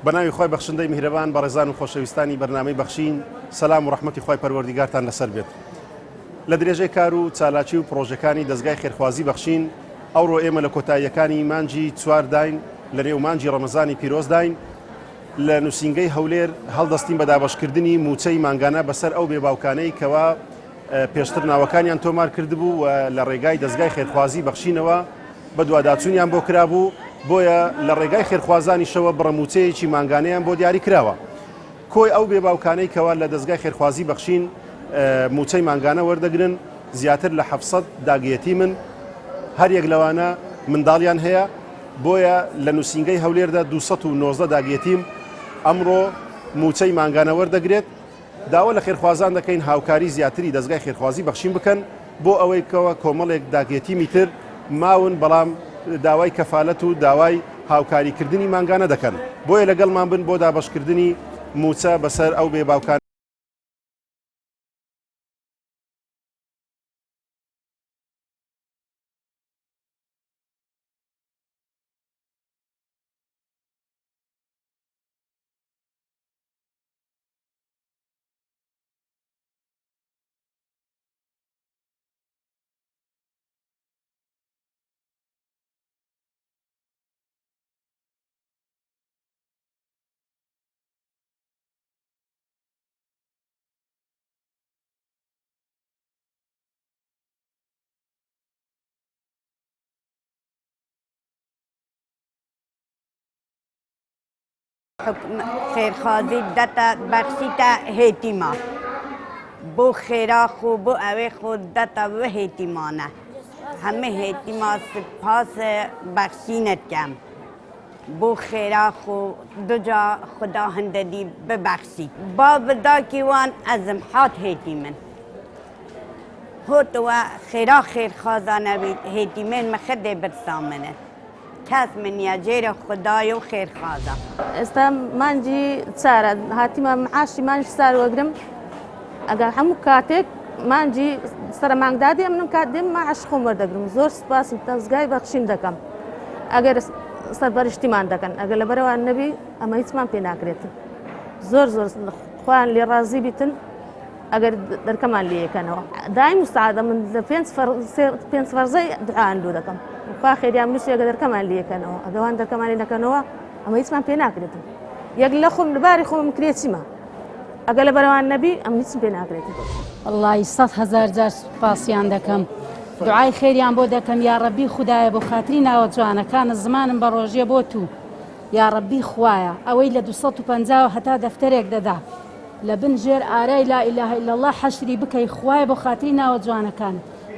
بەناوی خۆی بەخشندەی میهرەبان بەڕێزان و خۆشەویستانی بەرنامەی بەخشین سەلام و ڕەحمەتی خۆی پەروەردیگارتان لەسەر بێت. لە درێژەی کار و چالاکی و پرۆژەکانی دەستگای خێرخوازی بەخشین ئەوڕۆ ئێمە لە کۆتاییەکانی مانجی چوار داین لە نێو مانجی ڕەمەزانی پیرۆز داین لە نووسینگەی هەولێر هەڵدەستین بە دابەشکردنی موچەی مانگانە بەسەر ئەو بێباوکانەی کەوا پێشتر ناوەکانیان تۆمار کردبوو و لە ڕێگای دەستگای خێرخوازی بەخشینەوە بە دوواداچوونیان بۆ کرابوو، بۆیە لە ڕێگای خێرخوازانیشەوە بڕەموچەیەکی مانگانەیان بۆ دیاری کراوە. کۆی ئەو بێباوکانەی کەوا لە دەستگای خێرخوازی بەخشین موچەی مانگانە وەردەگرن زیاتر لە 700 داگیەتی من هەر یەک لەوانە منداڵیان هەیە، بۆیە لە نووسینگەی هەولێردا 219 داگیەتیم ئەمڕۆ موچەی مانگانە وەردەگرێت. داوا لە خێرخوازان دەکەین هاوکاری زیاتری دەستگای خێرخوازی بەخشین بکەن بۆ ئەوەی کەوە کۆمەڵێک داگیەتیمی تر ماون بەڵام داوای کەفالەت و داوای هاوکاریکردنی مانگانە دەکەن، بۆیە لەگەڵمان بن بۆ دابەشکردنی موچە بەسەر ئەو بێباوکان. خێرخوازی دەتە بەخشیتە هێتیما بۆ خێرا خۆ بۆ ئەوێ خۆ دەتە بە هێتیمانە هەمێ هێتیما سپاس بەخشینەتکەم بۆ خێرا خۆ دوجا خدا هەندەدی ببەخشی با بداکی وان ئەزم حات هێتی من هۆتەوە خێرا خێرخوازانە هێتیمێن مەخدێ برسا منە کەس منیە جێرە خدای و خێرخوازە. ئێستا مانجی چارە هاتیمە معاشی مانج سار وەگرم ئەگەر هەموو کاتێک مانجی سەر مانگدادێ منم کات دێم معاش خۆم وەردەگرم. زۆر سپاسم دەستگای بەخشین دەکەم ئەگەر سەربەرشتیمان دەکەن، ئەگەر لەبەرەوان نەبی ئەمە هیچمان پێ ناکرێتن. زۆر خۆیان لێ ڕازی بیتن ئەگەر دەرکەمان لێیەکەنەوە. دایم مستعادە من لە پێنج فەرزەی دوعایان دوو دەکەم خوا خێریان نووسی ئەگە دەرکەمان لێیەکەنەوە ئەگەوان دەرکەمان لێ نەکەنەوە ئەمە هیچمان پێ ناکرێتن. یەک لە خۆم لەباری خۆم کرێت چیمە ئەگە لە بەرەوان نەبی ئەم هیچم پێ ناکرێتن. وەڵڵی 100,000 جار سوپاسیان دەکەم، دوعای خێریان بۆ دەکەم. یا ڕەبی خودایە بۆ خاتری ناوە جوانەکانە زمانم بە ڕۆژێ بۆ تو، یا ڕەبی خوایە ئەوەی لە 250 هەتا دەفتەرێک دەدا لە بن ژێر ئارای لا ئیلاهە ئیلا الله حەشری بکەی خوایە بۆ خاتری ناوە جوانەکان.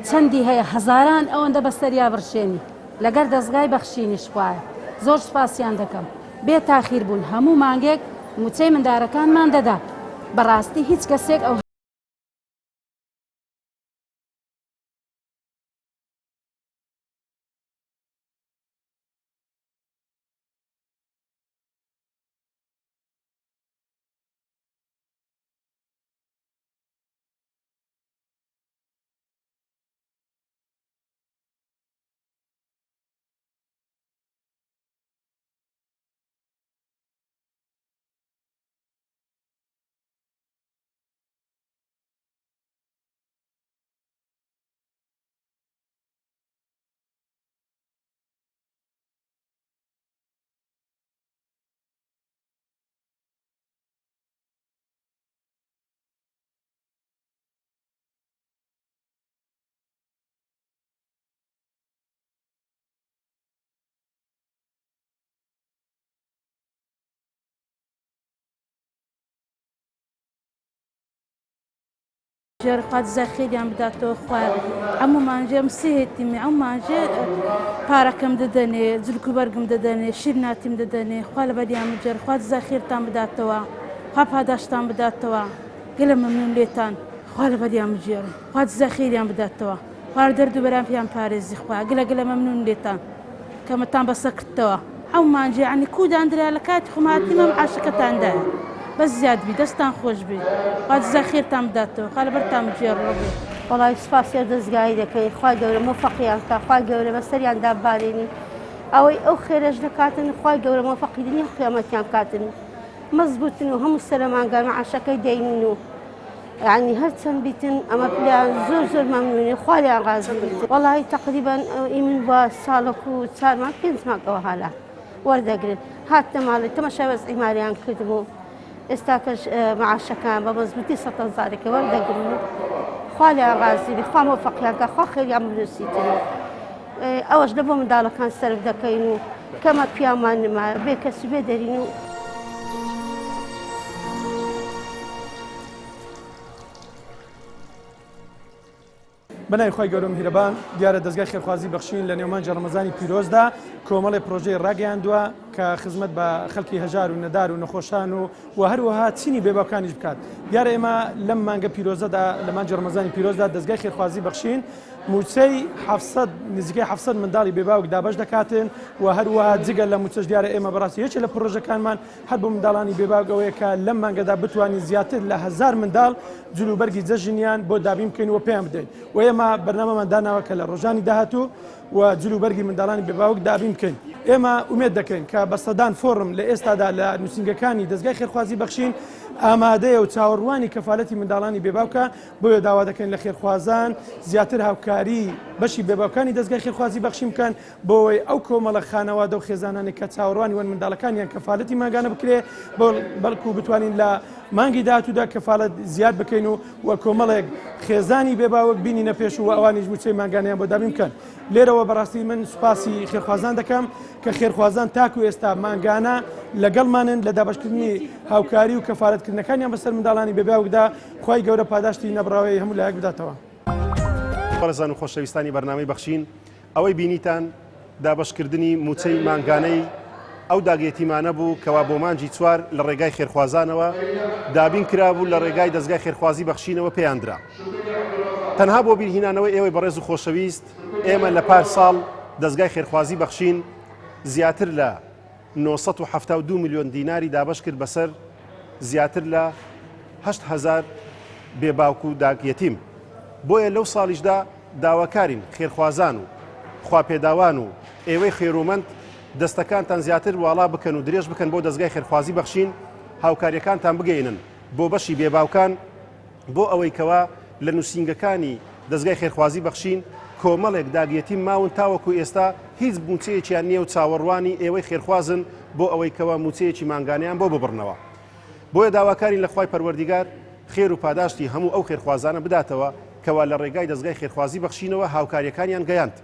چەندی هەیە هەزاران ئەوەندە بەستەریا بڕشێنی لەگەر دەستگای بەخشینیش خوایە. زۆر سوپاسیان دەکەم، بێ تاخیر بوون هەموو مانگێک موچەی مندارەکانمان دەدا. بەڕاستی هیچ کەسێک ئەو جێرخوات زەخێریان بداتەوە خوای ئەموو مانجێم سێهێتیمی ئەو مانجێ پارەکەم دەدەنێ جلک و بەرگم دەدەنێ شیرناتیم دەدەنێ خوا لە بەریان جێرخوات زەخێرتان بداتەوە خوا پاداشتان بداتەوە گەلە مەمنون لێتان خوا لە بەریان بجێڕ خوات زەخێریان بداتەوە خوار دەرد و بەرام پیان پارێزی خوا گەلە مەمنون لێتان کەمەتان بەسە کردتەوە ئەو مانجێ عنی کوداندرا لە کاتی خۆمهاتیمە عاشەکەتاندایە بەس زیاد بی دەستان خۆش بێ خوات زەخێرتان بداتەوە خوا لە بەرتان بجێڕەوە بێ. وەڵای سوپاسیە دەستگای دەکەی خوای گەورە موفەقیان کە خوای گەورە بەسەریان دابارێنی ئەوەی ئەو خێرەش دەکاتن خی گەورە مۆفەقیدنی قیامەتیان کاتن مەزبوطن و هەموو سەرمانگەر معاشەکەی دەینین و يعني هرتن بيتن أما بلان زور ممنونة خوالي غازي والله تقريبا من بسالكو صار ما كنت ما قوهلا ورده قرن حتى مالي تمشى بس عماريان كدمو استاكش مع الشكان بمزبوطي سطن زارك ورده قرن خوالي غازي بخوا موفقيان كخوا خير يعملوا سيتنو أوج لبو من دالا كان سرف دكينو كما بيامان ما بيكسو بيدرينو بەنای خۆی گەورە میهرەبان دیارە دەستگای خێرخوازی بەخشین لە نێومانجە ڕەمەزانی پیرۆزدا کۆمەڵی پرۆژەی ڕاگەیاندووە کە خزمەت بە خەڵکی هەژار و نەدار و نەخۆشان و هەروەها چینی بێباوکانیش بکات. دیارە ئێمە لەم مانگە پیرۆزەدا لە مانجە ڕەمەزانی پیرۆزدا دەستگای خێرخوازی بەخشین موچەی 700 نزیکەی 700 منداڵی بێباوک دابەش دەکاتن و هەروەها جگە لە موچەش دیارە ئێمە بەڕاستی یەکێ لە پرۆژەکانمان هەر بۆ منداڵانی بێباوکەوەیە کە لەم مانگەدا بتوانین زیاتر لە 1000 منداڵ جلوبەرگی جەژنیان بۆ دابین بکەین و پێیان بدەین و ئێمە بەرنامەمان داناوە کە لە ڕۆژانی داهاتوو و جلوبەرگی منداڵانی بێباوک دابین بکەین. ئێمە ئومێد دەکەین کە بەسەدان فۆرم لە ئێستادا لە نووسنگەکانی دەستگای خێرخوازی بەخشین ئامادەیە و چاوەڕوانی کەفالەتی منداڵانی بێباوکە بۆیە داوا دەکەین لە خێرخوازان زیاتر هاوکاری بەشی بێباوکانی دەستگای خێرخوازی بەخشین بکەن بۆی ئەو کۆمەڵە خانەوادە و خێزانانی کە چاوەڕوانی وەن منداڵەکانیان کەفالەتی ماگانە بکرێ بەڵکو بتوانین لە مانگی داهاتوودا کەفالەت زیاد بکەین و کۆمەڵێک خێزانی بێباوک بینینە پێش و ئەوانیش موچەی ماگانیان بۆ دابین بکەن. لێرەوە بەڕاستی من سوپاسی خێرخوازان دەکەم کە خێرخوازان تاکو ئێستا ماگانە لەگەڵمانن لە دابەشکردنی هاوکاری و کەفالەتکردنەکانیان بەسەر منداڵانی بێباوکدا خی گەورە پاداشتی نەبراوی هەموو لایەک بداتەوە. بەڕێزان و خۆشەویستانی بەرنامەی بەخشین ئەوەی بینیتان دابەشکردنی موچەی ماگانەی ئەو داگێتیمانە بوو کەوا بۆ مانجی چوار لە ڕێگای خێرخوازانەوە دابین کرابوو لە ڕێگای دەستگای خێرخوازی بەخشینەوە پێیاندرا. تەنها بۆ بیرهینانەوەی ئێوەی بەڕێز و خۆشەویست ئێمە لە پار ساڵ دەستگای خێرخوازی بەخشین زیاتر لە 972 میلیۆن دیناری دابەش کرد بەسەر زیاتر لە 8,000 بێباوک و داگیەتیم. بۆیە لەو ساڵیشدا داواکارین خێرخوازان و خواپێداوان و ئێوەی خێرومەند دەستەکانتان زیاتر واڵا بکەن و درێژ بکەن بۆ دەستگای خێرخوازی بەخشین هاوکاریەکانتان بگەینن بۆ بەشی بێباوکان بۆ ئەوەی کەوا لە نووسنگەکانی دەستگای خێرخوازی بەخشین کۆمەڵێک داگیەتیم ماون تاوەکو ئێستا هیچ موچەیەکیان نییە و چاوەڕوانی ئێوەی خێرخوازن بۆ ئەوەی کەوا موچەیەکی ماگانیان بۆ ببڕنەوە. بۆیە داواکارین لە خوای پەروەردیگار خێر و پاداشتی هەموو ئەو خێرخوازانە بداتەوە کەوا لە ڕێگای دەستگای خێرخوازی بەخشینەوە هاوکاریەکانیان گەیاند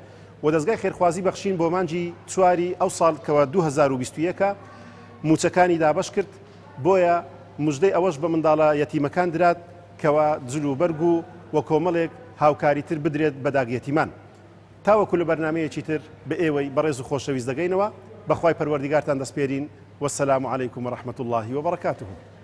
و دەستگای خێرخوازی بەخشین بۆ مانجی چواری ئەو ساڵ کەوا 2021 موچەکانی دابەش کرد. بۆیە مژدەی ئەوەش بە منداڵە یەتیمەکان درات کەوا جلوبەرگ و کۆمەڵێک هاوکاریتر بدرێت بە داگیەتیمان. تاوەکو لە بەرنامەیەکی تر بە ئێوەی بەڕێز و خۆشەویست دەگەینەوە بەخوای پەروەردیگارتان دەسپێرین. والسلام عليكم ورحمة الله وبركاته.